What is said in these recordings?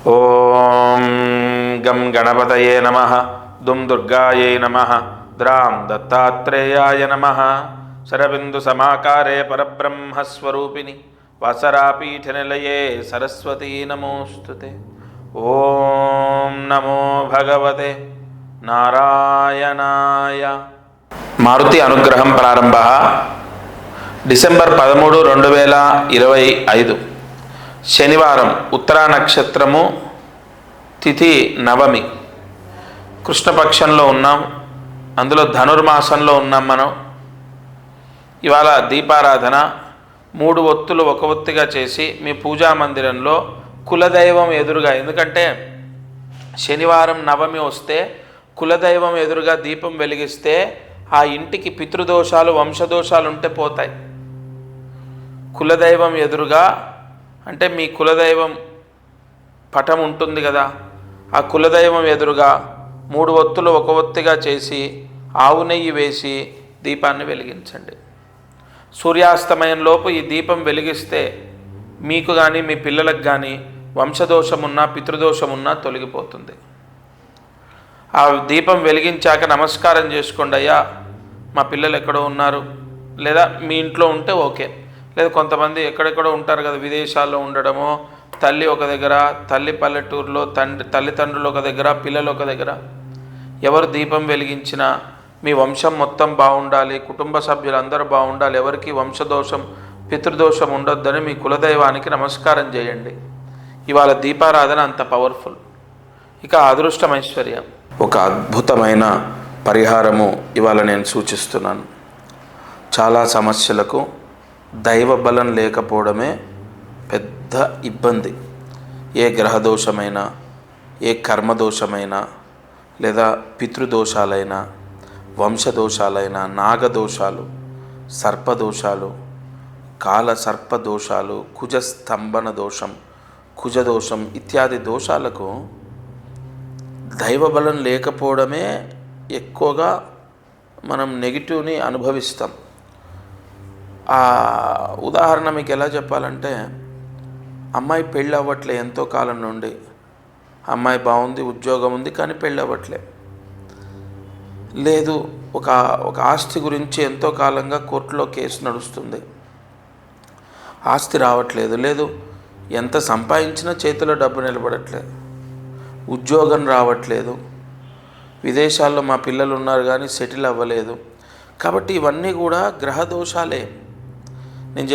ఓం గం గణపతయే నమః దుం దుర్గాయై నమః ద్రాం దత్తాత్రేయాయ నమః శరబిందు సమాకారే పరబ్రహ్మస్వరూపిణి వాసరాపీఠనిలయే సరస్వతీ నమోస్తుతే. ఓం నమో భగవతే నారాయణాయ. మారుతి అనుగ్రహం ప్రారంభ డిసెంబర్ 13, 2025 శనివారం, ఉత్తరా నక్షత్రము, తిథి నవమి, కృష్ణపక్షంలో ఉన్నాం. అందులో ధనుర్మాసంలో ఉన్నాం మనం. ఇవాళ దీపారాధన 3 ఒత్తులు ఒక ఒత్తిగా చేసి మీ పూజా మందిరంలో కులదైవం ఎదురుగా, ఎందుకంటే శనివారం నవమి వస్తే కులదైవం ఎదురుగా దీపం వెలిగిస్తే ఆ ఇంటికి పితృదోషాలు వంశదోషాలు ఉంటే పోతాయి. కులదైవం ఎదురుగా అంటే మీ కులదైవం పటం ఉంటుంది కదా, ఆ కులదైవం ఎదురుగా 3 ఒత్తులు ఒక ఒత్తిగా చేసి ఆవు నెయ్యి వేసి దీపాన్ని వెలిగించండి. సూర్యాస్తమయంలోపు ఈ దీపం వెలిగిస్తే మీకు కానీ మీ పిల్లలకు కానీ వంశదోషమున్నా పితృదోషమున్నా తొలగిపోతుంది. ఆ దీపం వెలిగించాక నమస్కారం చేసుకోండి, అయ్యా మా పిల్లలు ఎక్కడో ఉన్నారు, లేదా మీ ఇంట్లో ఉంటే ఓకే, లేదా కొంతమంది ఎక్కడెక్కడో ఉంటారు కదా, విదేశాల్లో ఉండడమో, తల్లి ఒక దగ్గర, తల్లి పల్లెటూరులో, తల్లిదండ్రులు ఒక దగ్గర, పిల్లలు ఒక దగ్గర. ఎవరు దీపం వెలిగించినా మీ వంశం మొత్తం బాగుండాలి, కుటుంబ సభ్యులందరూ బాగుండాలి, ఎవరికి వంశదోషం పితృదోషం ఉండొద్దని మీ కులదైవానికి నమస్కారం చేయండి. ఇవాళ దీపారాధన అంత పవర్ఫుల్. ఇక అదృష్టం ఐశ్వర్యం, ఒక అద్భుతమైన పరిహారము ఇవాళ నేను సూచిస్తున్నాను. చాలా సమస్యలకు దైవ బలం లేకపోవడమే పెద్ద ఇబ్బంది. ఏ గ్రహదోషమైనా, ఏ కర్మదోషమైనా, లేదా పితృదోషాలైనా, వంశదోషాలైనా, నాగదోషాలు, సర్పదోషాలు, కాల సర్పదోషాలు, కుజస్తంభన దోషం, కుజదోషం ఇత్యాది దోషాలకు దైవబలం లేకపోవడమే ఎక్కువగా మనం నెగిటివ్ని అనుభవిస్తాం. ఆ ఉదాహరణ మీకు ఎలా చెప్పాలంటే, అమ్మాయి పెళ్ళి అవ్వట్లే ఎంతో కాలం నుండి, అమ్మాయి బాగుంది, ఉద్యోగం ఉంది, కానీ పెళ్ళి అవ్వట్లే. లేదు, ఒక ఆస్తి గురించి ఎంతో కాలంగా కోర్టులో కేసు నడుస్తుంది, ఆస్తి రావట్లేదు. లేదు, ఎంత సంపాదించినా చేతిలో డబ్బు నిలబడట్లేదు, ఉద్యోగం రావట్లేదు, విదేశాల్లో మా పిల్లలు ఉన్నారు కానీ సెటిల్ అవ్వలేదు. కాబట్టి ఇవన్నీ కూడా గ్రహదోషాలే. నేను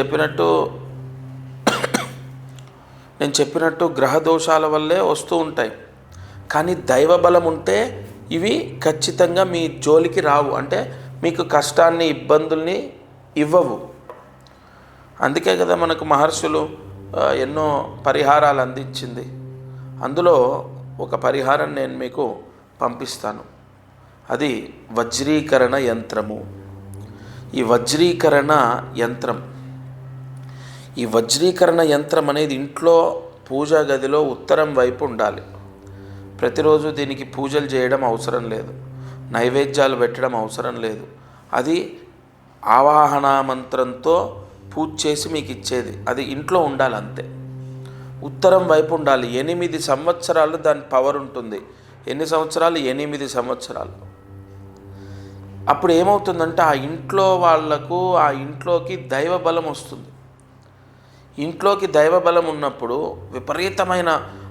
చెప్పినట్టు గ్రహదోషాల వల్లే వస్తూ ఉంటాయి. కానీ దైవబలం ఉంటే ఇవి ఖచ్చితంగా మీ జోలికి రావు, అంటే మీకు కష్టాన్ని ఇబ్బందుల్ని ఇవ్వవు. అందుకే కదా మనకు మహర్షులు ఎన్నో పరిహారాలు అందించింది. అందులో ఒక పరిహారం నేను మీకు పంపిస్తాను. అది వజ్రీకరణ యంత్రము. ఈ వజ్రీకరణ యంత్రం అనేది ఇంట్లో పూజా గదిలో ఉత్తరం వైపు ఉండాలి. ప్రతిరోజు దీనికి పూజలు చేయడం అవసరం లేదు, నైవేద్యాలు పెట్టడం అవసరం లేదు. అది ఆవాహన మంత్రంతో పూజ చేసి మీకు ఇచ్చేది. అది ఇంట్లో ఉండాలి అంతే. ఉత్తరం వైపు ఉండాలి. 8 సంవత్సరాలు దాని పవర్ ఉంటుంది. ఎన్ని సంవత్సరాలు? 8 సంవత్సరాలు. అప్పుడు ఏమవుతుందంటే ఆ ఇంట్లో వాళ్లకు, ఆ ఇంట్లోకి దైవబలం వస్తుంది. ఇంట్లోకి దైవబలం ఉన్నప్పుడు విపరీతమైన,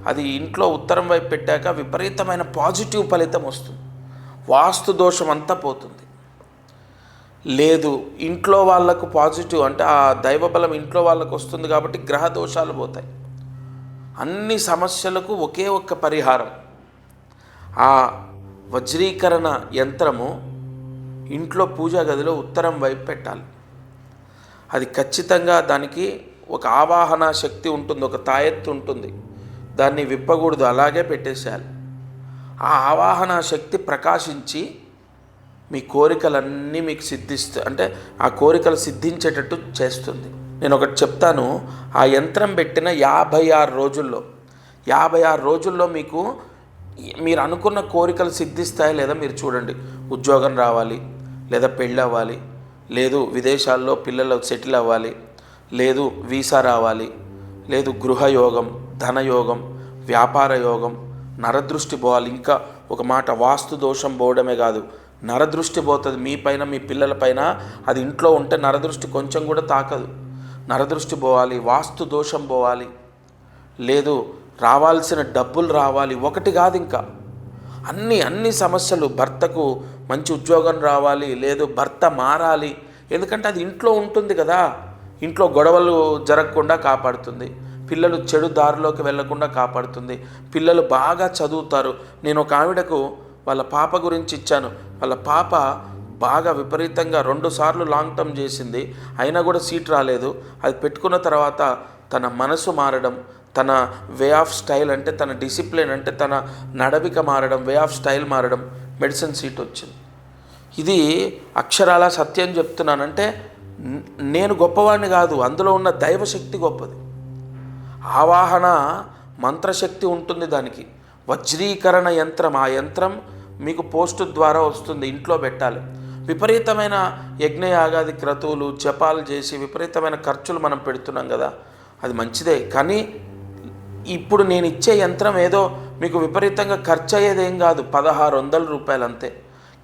అది ఇంట్లో ఉత్తరం వైపు పెట్టాక విపరీతమైన పాజిటివ్ ఫలితం వస్తుంది. వాస్తు దోషం అంతా పోతుంది. లేదు, ఇంట్లో వాళ్లకు పాజిటివ్ అంటే ఆ దైవబలం ఇంట్లో వాళ్ళకు వస్తుంది కాబట్టి గ్రహ దోషాలు పోతాయి. అన్ని సమస్యలకు ఒకే ఒక్క పరిహారం. ఆ వజ్రీకరణ యంత్రము ఇంట్లో పూజా గదిలో ఉత్తరం వైపు పెట్టాలి. అది ఖచ్చితంగా దానికి ఒక ఆవాహన శక్తి ఉంటుంది, ఒక తాయెత్తు ఉంటుంది. దాన్ని విప్పకూడదు, అలాగే పెట్టేసేయాలి. ఆ ఆవాహన శక్తి ప్రకాశించి మీ కోరికలన్నీ మీకు అంటే ఆ కోరికలు సిద్ధించేటట్టు చేస్తుంది. నేను ఒకటి చెప్తాను. ఆ యంత్రం పెట్టిన 56 రోజుల్లో మీకు మీరు అనుకున్న కోరికలు సిద్ధిస్తాయి లేదా మీరు చూడండి. ఉద్యోగం రావాలి, లేదా పెళ్ళి అవ్వాలి, లేదు విదేశాల్లో పిల్లలు సెటిల్ అవ్వాలి, లేదు వీసా రావాలి, లేదు గృహయోగం, ధనయోగం, వ్యాపార యోగం, నరదృష్టి పోవాలి. ఇంకా ఒక మాట, వాస్తు దోషం పోవడమే కాదు, నరదృష్టి పోతుంది మీ పైన, మీ పిల్లల పైన. అది ఇంట్లో ఉంటే నరదృష్టి కొంచెం కూడా తాకదు. నరదృష్టి పోవాలి, వాస్తు దోషం పోవాలి, లేదు రావాల్సిన డబ్బులు రావాలి. ఒకటి కాదు, ఇంకా అన్ని సమస్యలు. భర్తకు మంచి ఉద్యోగం రావాలి, లేదు భర్త మారాలి. ఎందుకంటే అది ఇంట్లో ఉంటుంది కదా. ఇంట్లో గొడవలు జరగకుండా కాపాడుతుంది, పిల్లలు చెడు దారిలోకి వెళ్లకుండా కాపాడుతుంది, పిల్లలు బాగా చదువుతారు. నేను ఒక ఆవిడకు వాళ్ళ పాప గురించి ఇచ్చాను. వాళ్ళ పాప బాగా విపరీతంగా 2 సార్లు లాంగ్ టర్మ్ చేసింది, అయినా కూడా సీట్ రాలేదు. అది పెట్టుకున్న తర్వాత తన మనసు మారడం, తన వే ఆఫ్ స్టైల్ అంటే తన డిసిప్లిన్ అంటే తన నడవిక మారడం, వే ఆఫ్ స్టైల్ మారడం, మెడిసిన్ సీట్ వచ్చింది. ఇది అక్షరాల సత్యం చెప్తున్నానంటే నేను గొప్పవాడిని కాదు, అందులో ఉన్న దైవశక్తి గొప్పది. ఆవాహన మంత్రశక్తి ఉంటుంది దానికి. వజ్రీకరణ యంత్రం, ఆ యంత్రం మీకు పోస్టు ద్వారా వస్తుంది, ఇంట్లో పెట్టాలి. విపరీతమైన యజ్ఞయాగాది క్రతువులు జపాలు చేసి విపరీతమైన ఖర్చులు మనం పెడుతున్నాం కదా, అది మంచిదే. కానీ ఇప్పుడు నేను ఇచ్చే యంత్రం ఏదో మీకు విపరీతంగా ఖర్చు అయ్యేదేం కాదు, 1600 రూపాయలు అంతే.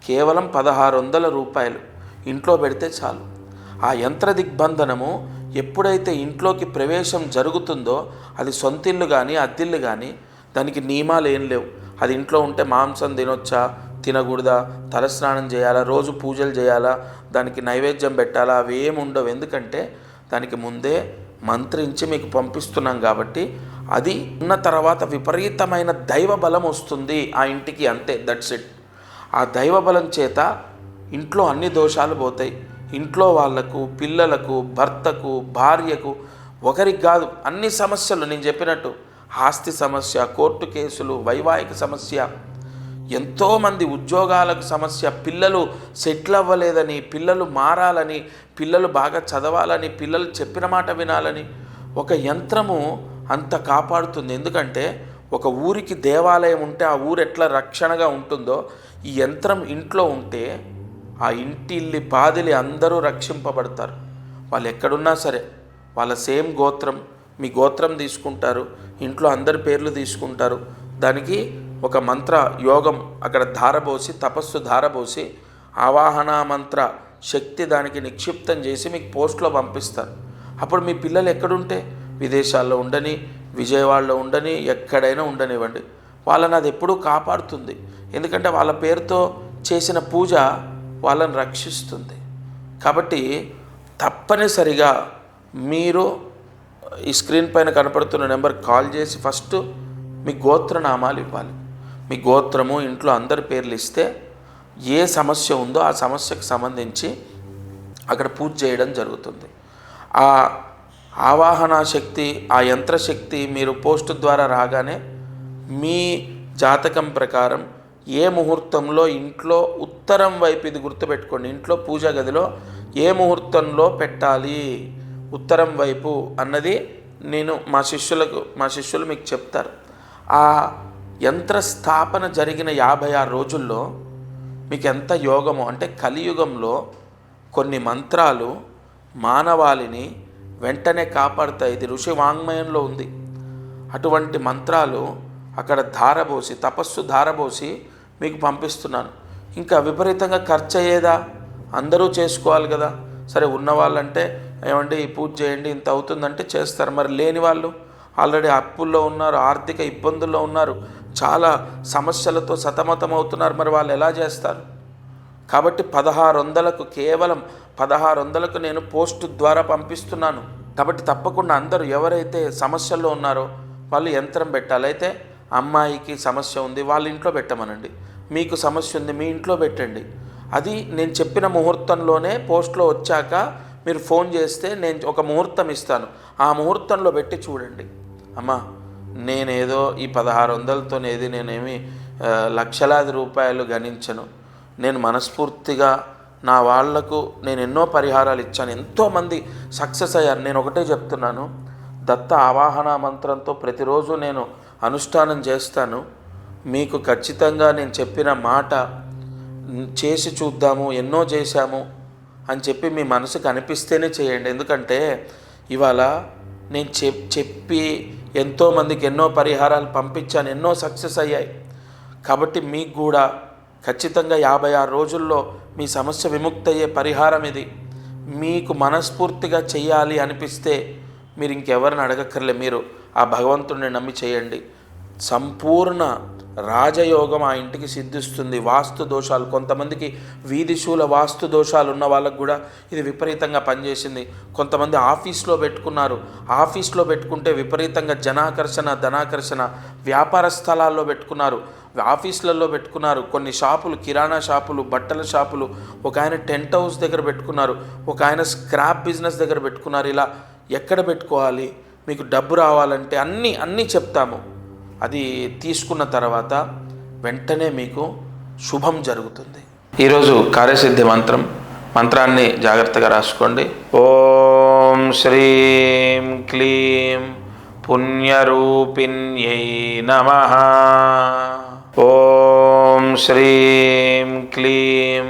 కేవలం 1600 రూపాయలు ఇంట్లో పెడితే చాలు. ఆ యంత్ర దిగ్బంధనము ఎప్పుడైతే ఇంట్లోకి ప్రవేశం జరుగుతుందో, అది సొంతిల్లు కానీ అద్దిల్లు కానీ దానికి నియమాలు ఏం లేవు. అది ఇంట్లో ఉంటే మాంసం తినొచ్చా తినకూడదా, తలస్నానం చేయాలా, రోజు పూజలు చేయాలా, దానికి నైవేద్యం పెట్టాలా, అవి ఏమి ఉండవు. ఎందుకంటే దానికి ముందే మంత్రించి మీకు పంపిస్తున్నాం కాబట్టి. అది ఉన్న తర్వాత విపరీతమైన దైవ బలం వస్తుంది ఆ ఇంటికి, అంతే, దట్స్ ఇట్. ఆ దైవ బలం చేత ఇంట్లో అన్ని దోషాలు పోతాయి. ఇంట్లో వాళ్లకు, పిల్లలకు, భర్తకు, భార్యకు, ఒకరికి కాదు అన్ని సమస్యలు నేను చెప్పినట్టు, ఆస్తి సమస్య, కోర్టు కేసులు, వైవాహిక సమస్య, ఎంతోమంది ఉద్యోగాలకు సమస్య, పిల్లలు సెటిల్ అవ్వలేదని, పిల్లలు మారాలని, పిల్లలు బాగా చదవాలని, పిల్లలు చెప్పిన మాట వినాలని ఒక యంత్రము అంత కాపాడుతుంది. ఎందుకంటే ఒక ఊరికి దేవాలయం ఉంటే ఆ ఊరు ఎట్లా రక్షణగా ఉంటుందో, ఈ యంత్రం ఇంట్లో ఉంటే ఆ ఇంటిల్లి పాదిలి అందరూ రక్షింపబడతారు. వాళ్ళు ఎక్కడున్నా సరే, వాళ్ళ సేమ్ గోత్రం, మీ గోత్రం తీసుకుంటారు, ఇంట్లో అందరి పేర్లు తీసుకుంటారు. దానికి ఒక మంత్ర యోగం అక్కడ ధారబోసి, తపస్సు ధారబోసి, ఆవాహన మంత్ర శక్తి దానికి నిక్షిప్తం చేసి మీకు పోస్ట్లో పంపిస్తారు. అప్పుడు మీ పిల్లలు ఎక్కడుంటే, విదేశాల్లో ఉండని, విజయవాడలో ఉండని, ఎక్కడైనా ఉండనివ్వండి, వాళ్ళని అది ఎప్పుడూ కాపాడుతుంది. ఎందుకంటే వాళ్ళ పేరుతో చేసిన పూజ వాళ్ళని రక్షిస్తుంది. కాబట్టి తప్పనిసరిగా మీరు ఈ స్క్రీన్ పైన కనపడుతున్న నెంబర్ కాల్ చేసి ఫస్ట్ మీ గోత్రనామాలు ఇవ్వాలి. మీ గోత్రము, ఇంట్లో అందరి పేర్లు ఇస్తే ఏ సమస్య ఉందో ఆ సమస్యకు సంబంధించి అక్కడ పూజ చేయడం జరుగుతుంది. ఆ ఆవాహన శక్తి, ఆ యంత్రశక్తి మీరు పోస్టు ద్వారా రాగానే మీ జాతకం ప్రకారం ఏ ముహూర్తంలో ఇంట్లో ఉత్తరం వైపు, ఇది గుర్తుపెట్టుకోండి, ఇంట్లో పూజా గదిలో ఏ ముహూర్తంలో పెట్టాలి ఉత్తరం వైపు అన్నది నేను మా శిష్యులు మీకు చెప్తారు. ఆ యంత్ర స్థాపన జరిగిన 56 రోజుల్లో మీకు ఎంత యోగమో, అంటే కలియుగంలో కొన్ని మంత్రాలు మానవాళిని వెంటనే కాపాడుతాయి. ఇది ఋషి వాంగ్మయంలో ఉంది. అటువంటి మంత్రాలు అక్కడ ధారబోసి, తపస్సు ధారబోసి మీకు పంపిస్తున్నాను. ఇంకా విపరీతంగా ఖర్చు అయ్యేదా, అందరూ చేసుకోవాలి కదా. సరే, ఉన్నవాళ్ళంటే ఏమండి ఈ పూజ చేయండి ఇంత అవుతుందంటే చేస్తారు. మరి లేని వాళ్ళు ఆల్రెడీ అప్పుల్లో ఉన్నారు, ఆర్థిక ఇబ్బందుల్లో ఉన్నారు, చాలా సమస్యలతో సతమతం అవుతున్నారు, మరి వాళ్ళు ఎలా చేస్తారు? కాబట్టి 1600కు, కేవలం 1600కు నేను పోస్టు ద్వారా పంపిస్తున్నాను. కాబట్టి తప్పకుండా అందరూ ఎవరైతే సమస్యల్లో ఉన్నారో వాళ్ళు యంత్రం పెట్టాలి. అయితే అమ్మాయికి సమస్య ఉంది, వాళ్ళ ఇంట్లో పెట్టమనండి. మీకు సమస్య ఉంది, మీ ఇంట్లో పెట్టండి. అది నేను చెప్పిన ముహూర్తంలోనే పోస్ట్లో వచ్చాక మీరు ఫోన్ చేస్తే నేను ఒక ముహూర్తం ఇస్తాను, ఆ ముహూర్తంలో పెట్టి చూడండి. అమ్మా, నేనేదో ఈ 1600తోనేది నేనేమి లక్షలాది రూపాయలు గణించను. నేను మనస్ఫూర్తిగా నా వాళ్లకు నేను ఎన్నో పరిహారాలు ఇచ్చాను, ఎంతోమంది సక్సెస్ అయ్యారు. నేను ఒకటే చెప్తున్నాను, దత్త ఆవాహన మంత్రంతో ప్రతిరోజు నేను అనుష్ఠానం చేస్తాను. మీకు ఖచ్చితంగా నేను చెప్పిన మాట చేసి చూద్దాము, ఎన్నో చేశాము అని చెప్పి మీ మనసుకు అనిపిస్తేనే చేయండి. ఎందుకంటే ఇవాళ నేను చెప్పి ఎంతోమందికి ఎన్నో పరిహారాలు పంపించాను, ఎన్నో సక్సెస్ అయ్యాయి. కాబట్టి మీకు కూడా ఖచ్చితంగా 56 రోజుల్లో మీ సమస్య విముక్తయ్యే పరిహారం ఇది. మీకు మనస్ఫూర్తిగా చెయ్యాలి అనిపిస్తే మీరు ఇంకెవరిని అడగక్కర్లే, మీరు ఆ భగవంతుడిని నమ్మి చేయండి. సంపూర్ణ రాజయోగం ఆ ఇంటికి సిద్ధిస్తుంది. వాస్తు దోషాలు, కొంతమందికి వీధిశూల వాస్తు దోషాలు ఉన్న వాళ్ళకు కూడా ఇది విపరీతంగా పనిచేసింది. కొంతమంది ఆఫీస్లో పెట్టుకున్నారు, ఆఫీస్లో పెట్టుకుంటే విపరీతంగా ధనాకర్షణ, వ్యాపార స్థలాల్లో పెట్టుకున్నారు, ఆఫీసులలో పెట్టుకున్నారు, కొన్ని షాపులు, కిరాణా షాపులు, బట్టల షాపులు, ఒక ఆయన టెంట్ హౌస్ దగ్గర పెట్టుకున్నారు, ఒక ఆయన స్క్రాప్ బిజినెస్ దగ్గర పెట్టుకున్నారు. ఇలా ఎక్కడ పెట్టుకోవాలి, మీకు డబ్బు రావాలంటే అన్నీ చెప్తాము. అది తీసుకున్న తర్వాత వెంటనే మీకు శుభం జరుగుతుంది. ఈరోజు కార్యసిద్ధి మంత్రాన్ని జాగ్రత్తగా రాసుకోండి. ఓం శ్రీం క్లీం పుణ్యరూపిణ్యై నమః. ఓం శ్రీం క్లీం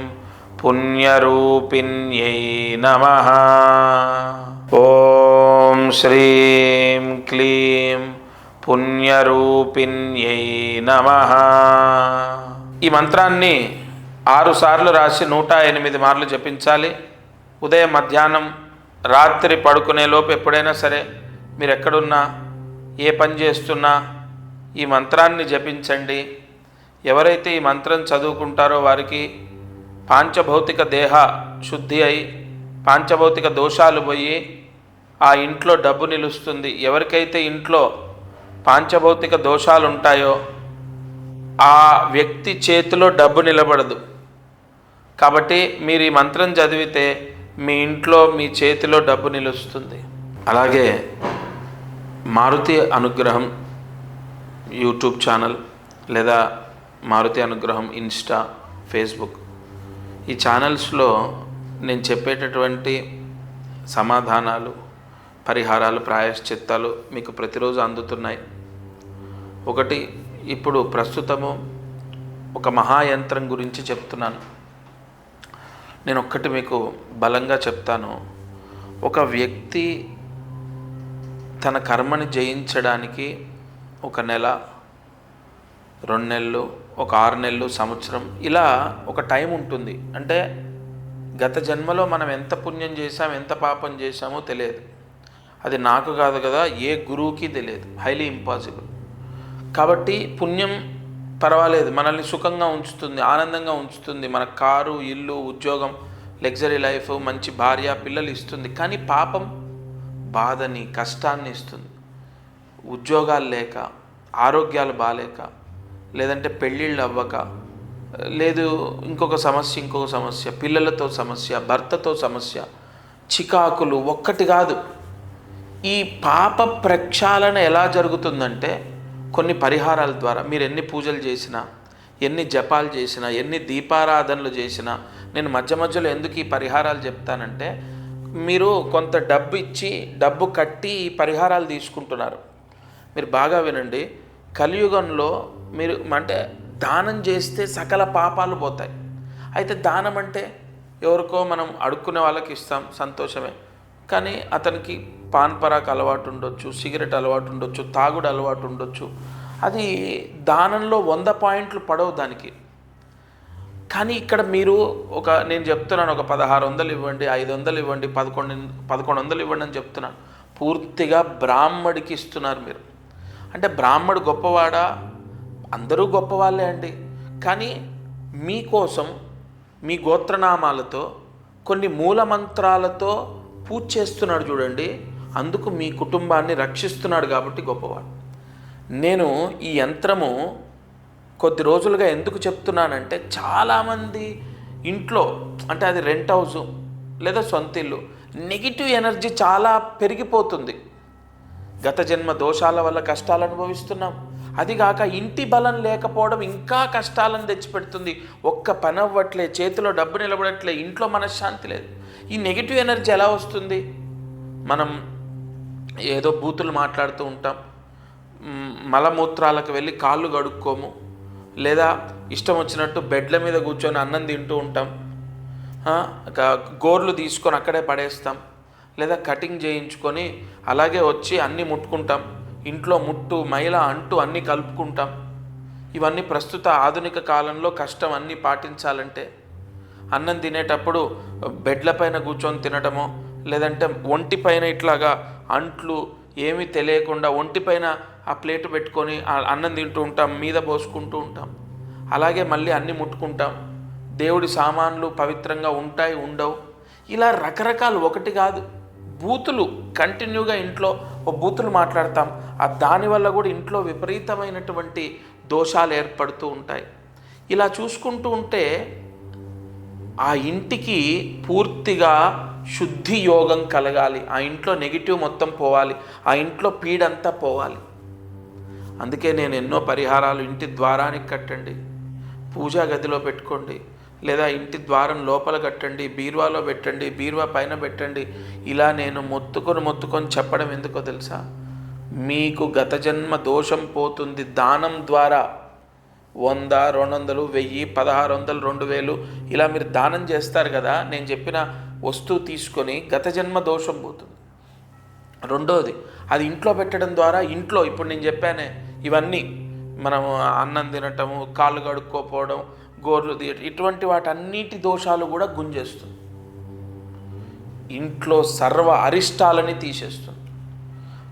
పుణ్యరూపిణ్యై నమః. ఓం శ్రీం క్లీం పుణ్యరూపిణ్యై నమః. ఈ మంత్రాన్ని 6 సార్లు రాసి 108 మార్లు జపించాలి. ఉదయం, మధ్యాహ్నం, రాత్రి పడుకునేలోపు ఎప్పుడైనా సరే మీరు ఎక్కడున్నా, ఏ పని చేస్తున్నా ఈ మంత్రాన్ని జపించండి. ఎవరైతే ఈ మంత్రం చదువుకుంటారో వారికి పాంచభౌతిక దేహ శుద్ధి అయి పాంచభౌతిక దోషాలు పోయి ఆ ఇంట్లో డబ్బు నిలుస్తుంది. ఎవరికైతే ఇంట్లో పాంచభౌతిక దోషాలు ఉంటాయో ఆ వ్యక్తి చేతిలో డబ్బు నిలబడదు. కాబట్టి మీరు ఈ మంత్రం చదివితే మీ ఇంట్లో, మీ చేతిలో డబ్బు నిలుస్తుంది. అలాగే మారుతి అనుగ్రహం యూట్యూబ్ ఛానల్ లేదా మారుతి అనుగ్రహం ఇన్స్టా, ఫేస్బుక్, ఈ ఛానల్స్లో నేను చెప్పేటటువంటి సమాధానాలు, పరిహారాలు, ప్రాయశ్చిత్తాలు మీకు ప్రతిరోజు అందుతున్నాయి. ఒకటి, ఇప్పుడు ప్రస్తుతము ఒక మహాయంత్రం గురించి చెప్తున్నాను. నేను ఒక్కటి మీకు బలంగా చెప్తాను. ఒక వ్యక్తి తన కర్మని జయించడానికి 1 నెల, 2 నెలలు, ఒక 6 నెలలు, సంవత్సరం, ఇలా ఒక టైం ఉంటుంది. అంటే గత జన్మలో మనం ఎంత పుణ్యం చేశాం, ఎంత పాపం చేశామో తెలియదు. అది నాకు కాదు కదా, ఏ గురువుకి తెలియదు, హైలీ ఇంపాసిబుల్. కాబట్టి పుణ్యం పర్వాలేదు, మనల్ని సుఖంగా ఉంచుతుంది, ఆనందంగా ఉంచుతుంది, మన కారు, ఇల్లు, ఉద్యోగం, లగ్జరీ లైఫ్, మంచి భార్య, పిల్లలు ఇస్తుంది. కానీ పాపం బాధని, కష్టాన్ని ఇస్తుంది. ఉద్యోగాలు లేక, ఆరోగ్యాలు బాలేక, లేదంటే పెళ్ళిళ్ళు అవ్వక, లేదు ఇంకొక సమస్య, పిల్లలతో సమస్య, భర్తతో సమస్య, చికాకులు, ఒక్కటి కాదు. ఈ పాప ప్రక్షాళన ఎలా జరుగుతుందంటే కొన్ని పరిహారాల ద్వారా. మీరు ఎన్ని పూజలు చేసినా, ఎన్ని జపాలు చేసినా, ఎన్ని దీపారాధనలు చేసినా, నేను మధ్యలో ఎందుకు ఈ పరిహారాలు చెప్తానంటే, మీరు కొంత డబ్బు ఇచ్చి, డబ్బు కట్టి ఈ పరిహారాలు తీసుకుంటున్నారు. మీరు బాగా వినండి. కలియుగంలో మీరు అంటే దానం చేస్తే సకల పాపాలు పోతాయి. అయితే దానం అంటే ఎవరికో మనం అడుక్కునే వాళ్ళకి ఇస్తాం, సంతోషమే. కానీ అతనికి పాన్ పరాక్ అలవాటు ఉండొచ్చు, సిగరెట్ అలవాటు ఉండొచ్చు, తాగుడు అలవాటు ఉండొచ్చు. అది దానంలో 100 పాయింట్లు పడవు దానికి. కానీ ఇక్కడ మీరు నేను చెప్తున్నాను, ఒక 1600 ఇవ్వండి, 500 ఇవ్వండి, 1100 ఇవ్వండి అని చెప్తున్నాను. పూర్తిగా బ్రాహ్మడికి ఇస్తున్నారు మీరు. అంటే బ్రాహ్మడు గొప్పవాడా? అందరూ గొప్పవాళ్ళే అండి. కానీ మీకోసం మీ గోత్రనామాలతో, కొన్ని మూలమంత్రాలతో పూజ చేస్తున్నాడు చూడండి. అందుకు మీ కుటుంబాన్ని రక్షిస్తున్నాడు కాబట్టి గొప్పవాడు. నేను ఈ యంత్రము కొద్ది రోజులుగా ఎందుకు చెప్తున్నానంటే, చాలామంది ఇంట్లో, అంటే అది రెంట్ హౌస్ లేదా సొంత ఇల్లు, నెగిటివ్ ఎనర్జీ చాలా పెరిగిపోతుంది. గత జన్మ దోషాల వల్ల కష్టాలు అనుభవిస్తున్నాం. అదిగాక ఇంటి బలం లేకపోవడం ఇంకా కష్టాలను తెచ్చిపెడుతుంది. ఒక్క పని అవ్వట్లే, చేతిలో డబ్బు నిలబడట్లే, ఇంట్లో మనశ్శాంతి లేదు. ఈ నెగిటివ్ ఎనర్జీ ఎలా వస్తుంది? మనం ఏదో బూతులు మాట్లాడుతూ ఉంటాం, మలమూత్రాలకు వెళ్ళి కాళ్ళు కడుక్కోము, లేదా ఇష్టం వచ్చినట్టు బెడ్ల మీద కూర్చొని అన్నం తింటూ ఉంటాం, గోర్లు తీసుకొని అక్కడే పడేస్తాం, లేదా కటింగ్ చేయించుకొని అలాగే వచ్చి అన్నీ ముట్టుకుంటాం. ఇంట్లో ముట్టు మైల అంటూ అన్నీ కలుపుకుంటాం. ఇవన్నీ ప్రస్తుత ఆధునిక కాలంలో కష్టం. అన్నీ పాటించాలంటే అన్నం తినేటప్పుడు బెడ్లపైన కూర్చొని తినటమో, లేదంటే ఒంటిపైన ఇట్లాగా అంట్లు ఏమీ తెలియకుండా ఒంటిపైన ఆ ప్లేటు పెట్టుకొని అన్నం తింటూ ఉంటాం, మీద పోసుకుంటూ ఉంటాం. అలాగే మళ్ళీ అన్నీ ముట్టుకుంటాం. దేవుడి సామాన్లు పవిత్రంగా ఉంటాయి, ఉండవు. ఇలా రకరకాలు, ఒకటి కాదు, బూతులు కంటిన్యూగా ఇంట్లో బూతులు మాట్లాడతాం. దానివల్ల కూడా ఇంట్లో విపరీతమైనటువంటి దోషాలు ఏర్పడుతూ ఉంటాయి. ఇలా చూసుకుంటూ ఉంటే ఆ ఇంటికి పూర్తిగా శుద్ధి యోగం కలగాలి. ఆ ఇంట్లో నెగిటివ్ మొత్తం పోవాలి, ఆ ఇంట్లో పీడంతా పోవాలి. అందుకే నేను ఎన్నో పరిహారాలు, ఇంటి ద్వారానికి కట్టండి, పూజా గదిలో పెట్టుకోండి, లేదా ఇంటి ద్వారం లోపల కట్టండి, బీరువాలో పెట్టండి, బీరువా పైన పెట్టండి. ఇలా నేను మొత్తుకొని చెప్పడం ఎందుకో తెలుసా? మీకు గత జన్మ దోషం పోతుంది. దానం ద్వారా 100, 200, 1000, 1600, 2000 ఇలా మీరు దానం చేస్తారు కదా, నేను చెప్పిన వస్తువు తీసుకొని గత జన్మ దోషం పోతుంది. రెండోది, అది ఇంట్లో పెట్టడం ద్వారా ఇంట్లో ఇప్పుడు నేను చెప్పానే ఇవన్నీ, మనం అన్నం తినటము, కాళ్ళు కడుక్కోపోవడం, గోర్లు తీయటం, ఇటువంటి వాటన్నిటి దోషాలు కూడా గుంజేస్తుంది. ఇంట్లో సర్వ అరిష్టాలని తీసేస్తుంది.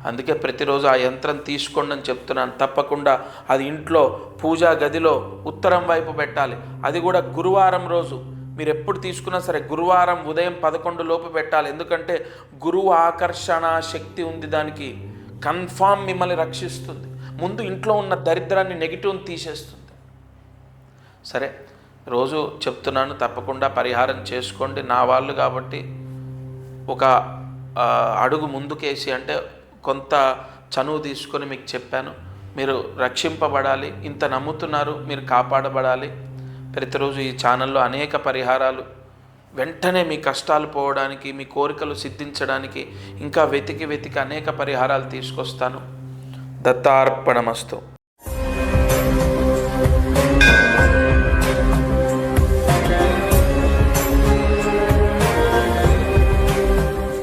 అందుకే ప్రతిరోజు ఆ యంత్రం తీసుకోండి అని చెప్తున్నాను. తప్పకుండా అది ఇంట్లో పూజా గదిలో ఉత్తరం వైపు పెట్టాలి. అది కూడా గురువారం రోజు. మీరు ఎప్పుడు తీసుకున్నా సరే గురువారం ఉదయం 11 లోపు పెట్టాలి. ఎందుకంటే గురువు ఆకర్షణ శక్తి ఉంది దానికి. కన్ఫామ్ మిమ్మల్ని రక్షిస్తుంది. ముందు ఇంట్లో ఉన్న దరిద్రాన్ని, నెగిటివ్ని తీసేస్తుంది. సరే, రోజు చెప్తున్నాను, తప్పకుండా పరిహారం చేసుకోండి. నా వాళ్ళు కాబట్టి ఒక అడుగు ముందుకేసి, అంటే కొంత చనువు తీసుకొని మీకు చెప్పాను. మీరు రక్షింపబడాలి. ఇంత నమ్ముతున్నారు, మీరు కాపాడబడాలి. ప్రతిరోజు ఈ ఛానల్లో అనేక పరిహారాలు, వెంటనే మీ కష్టాలు పోవడానికి, మీ కోరికలు సిద్ధించడానికి ఇంకా వెతికి అనేక పరిహారాలు తీసుకొస్తాను. దత్తార్పణమస్తు.